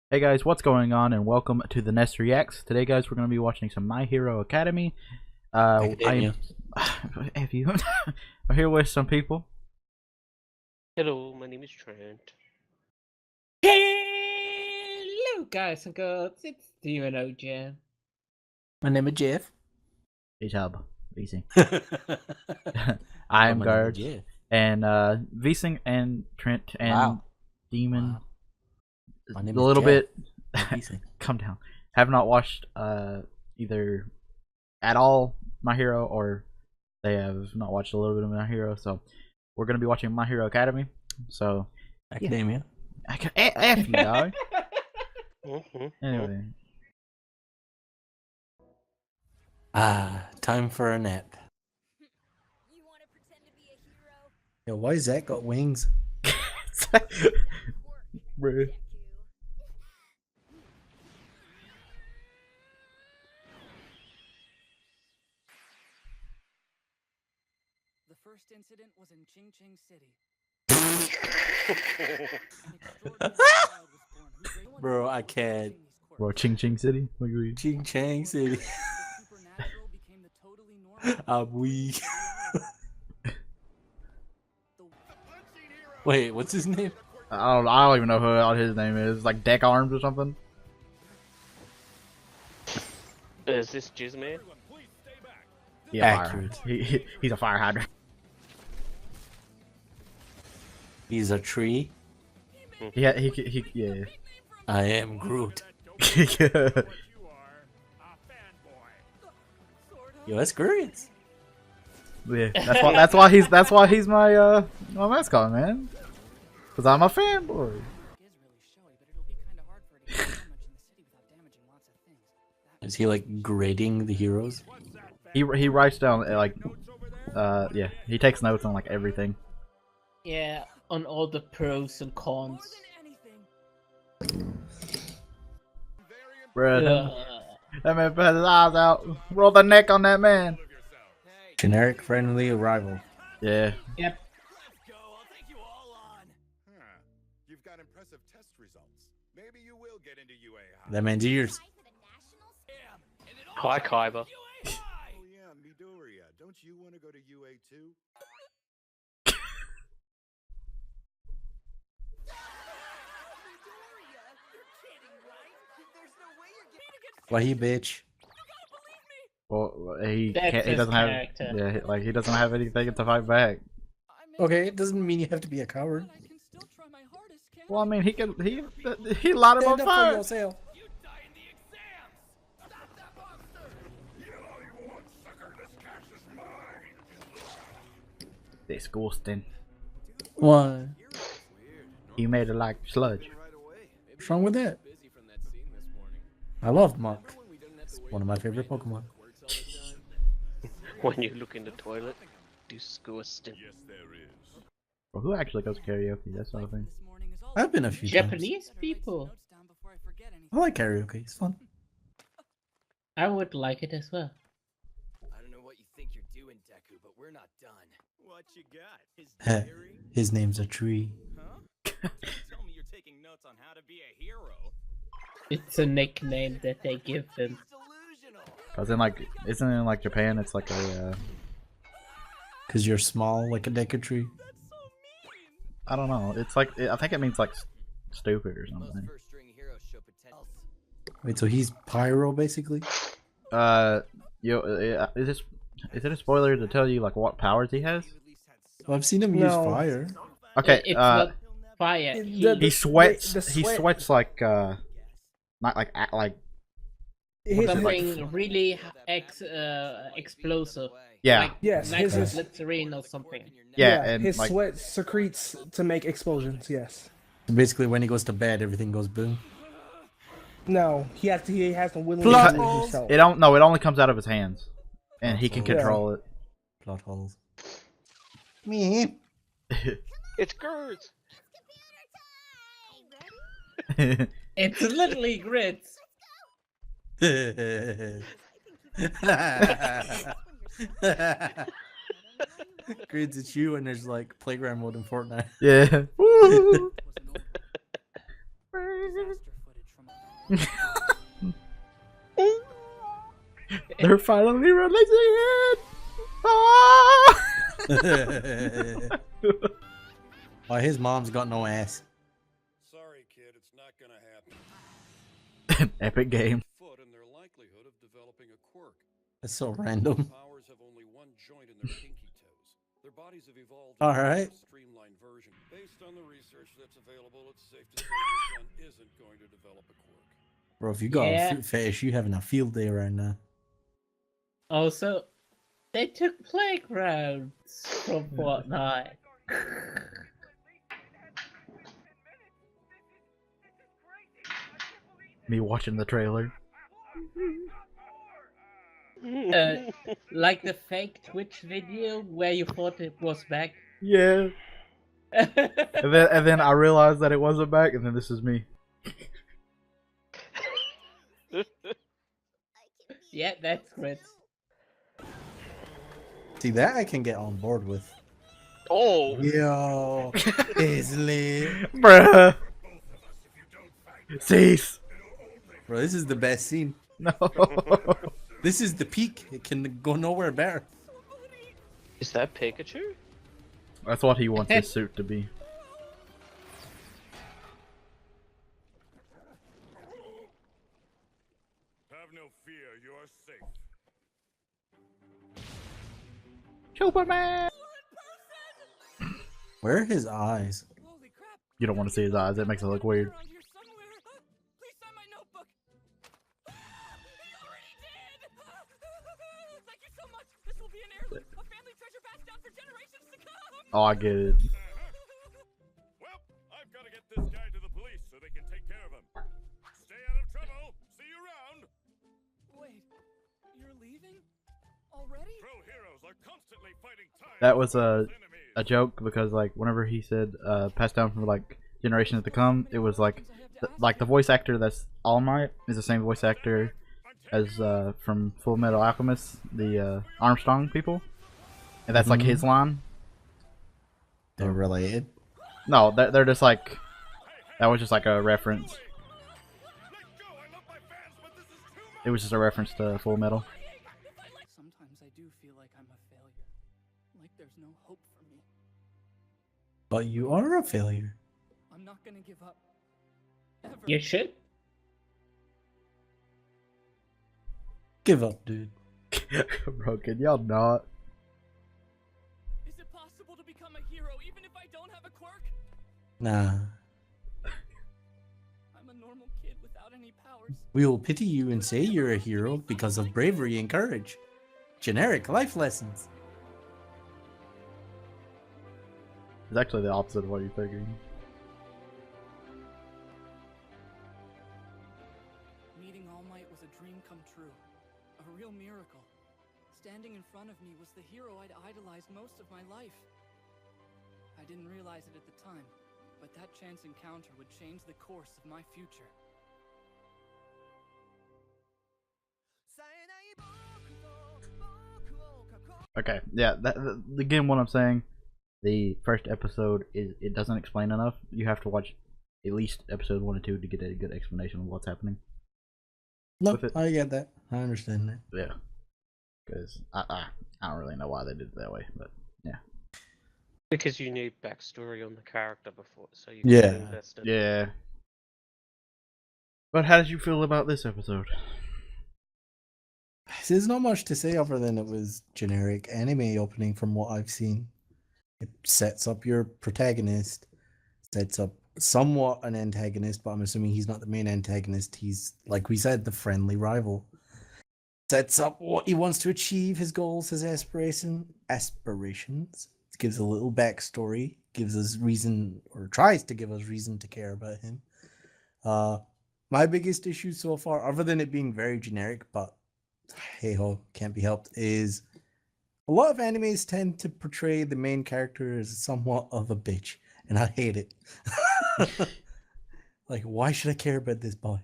Hey guys, what's going on, and welcome to the Nest Reacts. Today, guys, we're going to be watching some My Hero Academy. I'm have you? I'm here with some people. Hello, my name is Trent. Hello guys and girls, it's DemonOJM. My name is Jeff. Hey, Hub, Vsing. I'm I'm Guard, and Vsing and Trent and Demon. Wow. My A name little is bit. Come down. Have not watched either at all My Hero, or they have not watched a little bit of My Hero. So we're going to be watching My Hero Academy. So Academia. F you, dog. Anyway. Time for a nap. You want to pretend to be a hero? Yo, why Zack got wings? Bruh. The first incident was in Ching Ching City. Bro, I can't. Bro, Ching Ching City? What you read? Ching Chang City. I'm weak. Wait, what's his name? I don't even know who his name is. Like Deck Arms or something? Is this Jizzman? Yeah, Accurate. He's a fire hydrant. He's a tree. Yeah. I am Groot. Yo, that's great. Yeah, that's why he's my my mascot, man. Cause I'm a fanboy. Is he like grading the heroes? He writes down like yeah, he takes notes on like everything. Yeah, on all the pros and cons. Bruh, that man put his eyes out. Roll the neck on that man. Generic friendly rival. Yeah. Yep. You've got impressive test results. Maybe you will get into UA high. That man's ears. Hi, Kyber. Oh yeah, Midoriya. Don't you want to go to UA too? Why he bitch? Well, he That's can't. He his doesn't have. character. Yeah, like he doesn't have anything to fight back. Okay, it doesn't mean you have to be a coward. Well, I mean, he can. He light him on Stand up for fire. yourself. Disgusting. Why? He made it like sludge. What's wrong with that? I love Muck. It's one of my favorite Pokemon. When you look in the toilet, disgusting. Well, who actually goes to karaoke? That's the other thing. I've been a few times. Japanese people. I like karaoke. It's fun. I would like it as well. I don't know what you think you're doing, Deku, but we're not done. What you got? His Heh, diary? his name's a tree. Huh? Tell me you're taking notes on how to be a hero. It's a nickname that they give him. Delusional. Cause in like, isn't it in like Japan? It's like a. Cause you're small like a Deku tree. I don't know. It's like I think it means like stupid or Most something. first-string heroes show potential. Wait, so he's Pyro basically? Is it a spoiler to tell you like what powers he has? Well, I've seen him use fire. Okay. It's not fire. He sweats. the He sweat- sweats like not like Something really explosive. yeah. Like, Yes, like his- glycerine or something. Yeah, and his like sweat secretes to make explosions. Yes. Basically, when he goes to bed, everything goes boom. No, he has to willingly Plot do it holes. himself. it only comes out of his hands, and he can Yeah. control it. Plot holes. Me. It's Girds! It's literally grits. Grids, it's you, and there's like playground mode in Fortnite. Yeah. Woo! Disaster footage from They're finally releasing it. Ah! Why his mom's got no ass. Sorry, kid, it's not gonna happen. Epic game. Foot and their likelihood of developing a quirk. That's so random. Powers have only one joint in their pinky toes. Their bodies have evolved All into right. a streamlined version. Based on the research that's available, it's safe to say your son isn't going to develop a quirk. Bro, if you got Yeah. a foot fetish, you having a field day right now. Also, they took playgrounds from Fortnite. Me watching the trailer. Like the fake Twitch video where you thought it was back. Yeah. And then I realized that it wasn't back, and then this is me. Yeah, that's great. See, that I can get on board with. Oh! Yo, Isley. Bruh. Cease. Bro, this is the best scene. No. This is the peak. It can go nowhere better. Is that Pikachu? That's what he wants his suit to be. Have no fear, you're safe. Superman. Where are his eyes? You don't want to see his eyes. That makes it look weird. Oh, I get it. Well, I've got to get this guy to the police so they can take care of him. Stay out of trouble. See you around. Wait, you're leaving? Already? Pro heroes are constantly fighting time. That was a enemies. joke because like whenever he said passed down from like generations to come, it was like the voice actor that's All Might is the same voice actor as from Full Metal Alchemist, the Armstrong people, and that's like his line. They're related. No, they're just like that was just like a reference. Let go. I love my fans, but this is too much. It was just a reference to Full Metal. Sometimes I do feel like I'm a failure. Like there's no hope for me. But you are a failure. I'm not gonna give up. Ever. You should. Give up, dude. Bro, can y'all not? Is it possible to become a hero even if I don't have a quirk? Nah. I'm a normal kid without any powers. We will pity you and say you're a hero because of bravery and courage. Generic life lessons. It's actually the opposite of what you're thinking. Meeting All Might was a dream come true. A real miracle. Standing in front of me was the hero I'd idolized most of my life. I didn't realize it at the time, but that chance encounter would change the course of my future. Okay, yeah. Again, what I'm saying, the first episode it doesn't explain enough. You have to watch at least episode 1 and 2 to get a good explanation of what's happening. No, With it. I get that. I understand that. Yeah, because I don't really know why they did it that way, but yeah. Because you need backstory on the character before, so you can Yeah. invest in it. Yeah. But how did you feel about this episode? There's not much to say other than it was generic anime opening from what I've seen. It sets up your protagonist, sets up somewhat an antagonist, but I'm assuming he's not the main antagonist. He's, like we said, the friendly rival. Sets up what he wants to achieve, his goals, his aspirations. It gives a little backstory, gives us reason, or tries to give us reason to care about him. My biggest issue so far, other than it being very generic, but hey ho, can't be helped, is a lot of animes tend to portray the main character as somewhat of a bitch, and I hate it. Like, why should I care about this boy?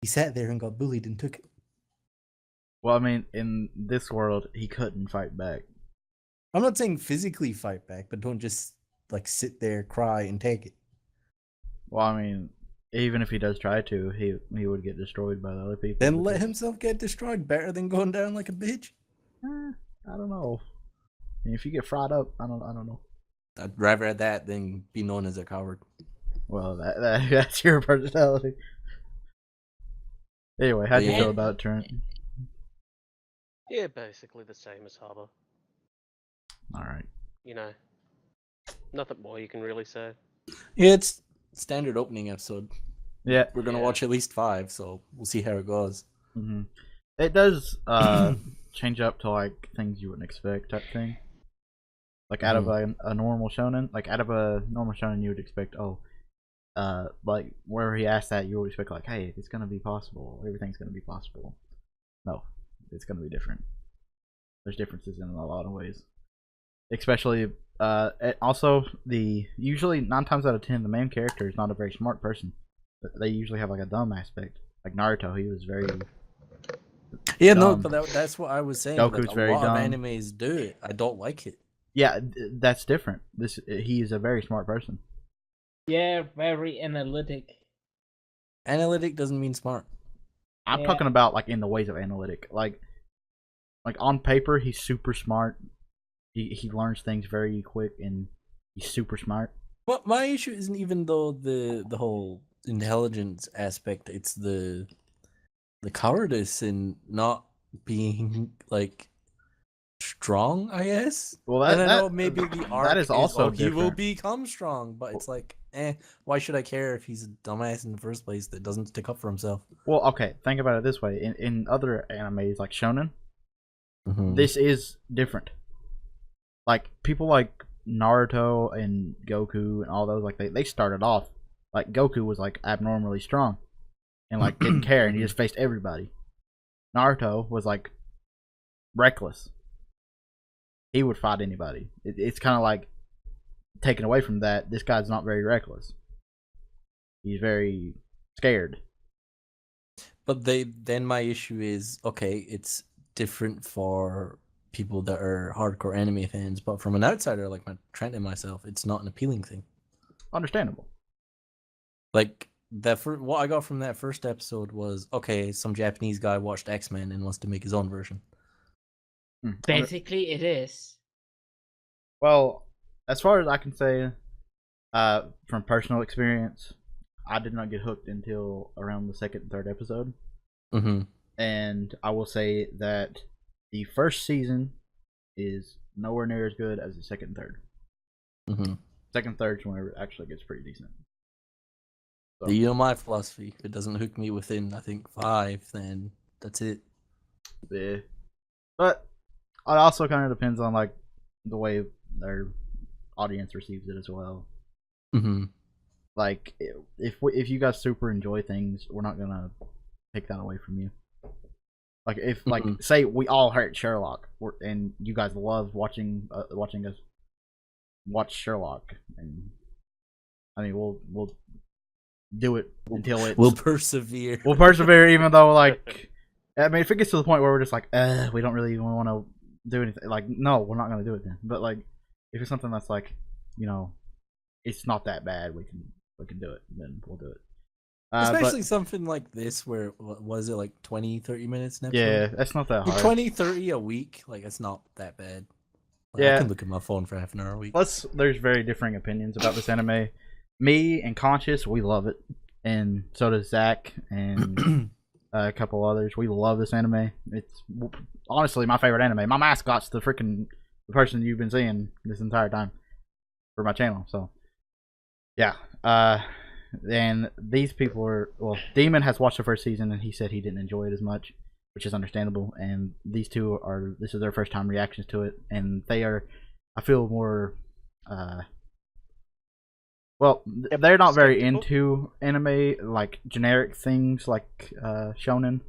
He sat there and got bullied and took it. Well, I mean, in this world, he couldn't fight back. I'm not saying physically fight back, but don't just like sit there, cry, and take it. Well, I mean, even if he does try to, he would get destroyed by the other people. Then let because- himself get destroyed. Better than going down like a bitch. I don't know. If you get fried up, I don't know. I'd rather that than be known as a coward. Well, that's your personality. Anyway, how'd you Yeah. feel about Trent? Yeah, basically the same as Harbor. All right. You know, nothing more you can really say. Yeah, it's standard opening episode. Yeah. We're gonna Yeah. watch at least 5, so we'll see how it goes. hmm It does change up to like things you wouldn't expect type thing. Like out of a normal shonen, you would expect like where he asked that, you would expect like, hey, it's gonna be possible. Everything's gonna be possible. No, it's gonna be different. There's differences in a lot of ways. Especially, also usually 9 times out of 10, the main character is not a very smart person. They usually have like a dumb aspect. Like Naruto, he was very Yeah, no, dumb. but that's what I was saying. Goku's like, very a lot dumb. of animes do it. I don't like it. Yeah, that's different. He is a very smart person. Yeah, very analytic. Analytic doesn't mean smart. I'm Yeah. talking about like in the ways of analytic. Like on paper, he's super smart. He learns things very quick, and he's super smart. But my issue isn't even though the whole intelligence aspect. It's the cowardice and not being like strong, I guess. Well, And I know maybe the arc that is also he will different. become strong, but it's like, why should I care if he's a dumbass in the first place that doesn't stick up for himself? Well, okay, think about it this way. In other animes like shonen, Mhm. this is different. Like people like Naruto and Goku and all those, like they started off like Goku was like abnormally strong and like didn't care, and he just faced everybody. Naruto was like reckless. He would fight anybody. It's kind of like taken away from that. This guy's not very reckless. He's very scared. But then my issue is, okay, it's different for people that are hardcore anime fans, but from an outsider like my Trent and myself, it's not an appealing thing. Understandable. Like what I got from that first episode was, okay, some Japanese guy watched X-Men and wants to make his own version. Basically, it is. Well, as far as I can say, from personal experience, I did not get hooked until around the 2nd and 3rd episode. Mm-hmm. And I will say that the first season is nowhere near as good as the 2nd and 3rd. Mm-hmm. 2nd and 3rd is whenever it actually gets pretty decent. So, You know my philosophy. If it doesn't hook me within, I think, 5, then that's it. yeah. But it also kind of depends on like the way their audience receives it as well. Mm-hmm. Like if you guys super enjoy things, we're not gonna take that away from you. Like if like say we all heard Sherlock, and you guys love watching us watch Sherlock, and I mean we'll do it until it's We'll persevere. we'll persevere, even though like I mean if it gets to the point where we're just like we don't really even want to do anything, like no, we're not gonna do it then. But like if it's something that's like, you know, it's not that bad, we can do it, then we'll do it. Especially something like this where, what was it, like 20, 30 minutes an episode? Yeah, that's not that hard. 20, 30 a week, like, it's not that bad. Like, Yeah. I can look at my phone for half an hour a week. There's very differing opinions about this anime. Me and Canchas, we love it, and so does Zack and a couple others. We love this anime. It's honestly my favorite anime. My mascot's the person you've been seeing this entire time for my channel. So yeah, and these people are, well, Demon has watched the first season and he said he didn't enjoy it as much, which is understandable. And these two this is their first time reactions to it, and they are, I feel, more well, they're not very into anime, like generic things like shonen,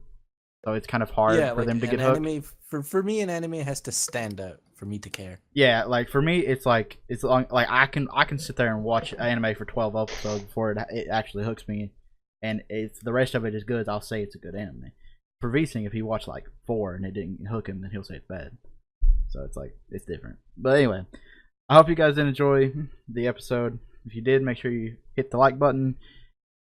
so it's kind of hard for like them to an get hooked. anime, for me, an anime has to stand out for me to care. Yeah, like for me, it's like I can sit there and watch anime for 12 episodes before it actually hooks me, and if the rest of it is good, I'll say it's a good anime. For Vsinghb, if he watched like 4 and it didn't hook him, then he'll say it's bad. So it's like it's different. But anyway, I hope you guys did enjoy the episode. If you did, make sure you hit the like button,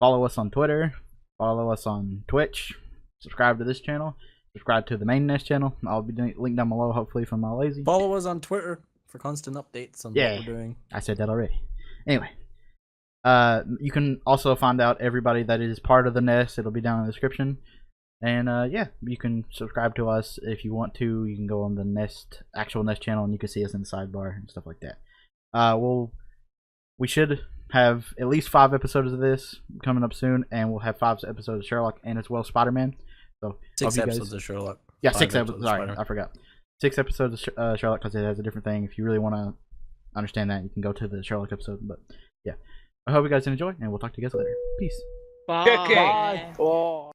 Follow us on Twitter. Follow us on Twitch. Subscribe to this channel. Subscribe to the main Nest channel. I'll be doing link down below. Hopefully, if I'm not lazy. Follow us on Twitter for constant updates on what we're doing. I said that already. Anyway, you can also find out everybody that is part of the Nest. It'll be down in the description. And yeah, you can subscribe to us if you want to. You can go on the Nest actual Nest channel and you can see us in the sidebar and stuff like that. We should have at least 5 episodes of this coming up soon, and we'll have 5 episodes of Sherlock and as well Spider-Man. So 6 episodes of Sherlock. Yeah, 5 6 episodes. Sorry, Spider. I forgot. 6 episodes of Sherlock because it has a different thing. If you really want to understand that, you can go to the Sherlock episode. But yeah, I hope you guys enjoy, and we'll talk to you guys later. Peace. Bye. Okay. Oh.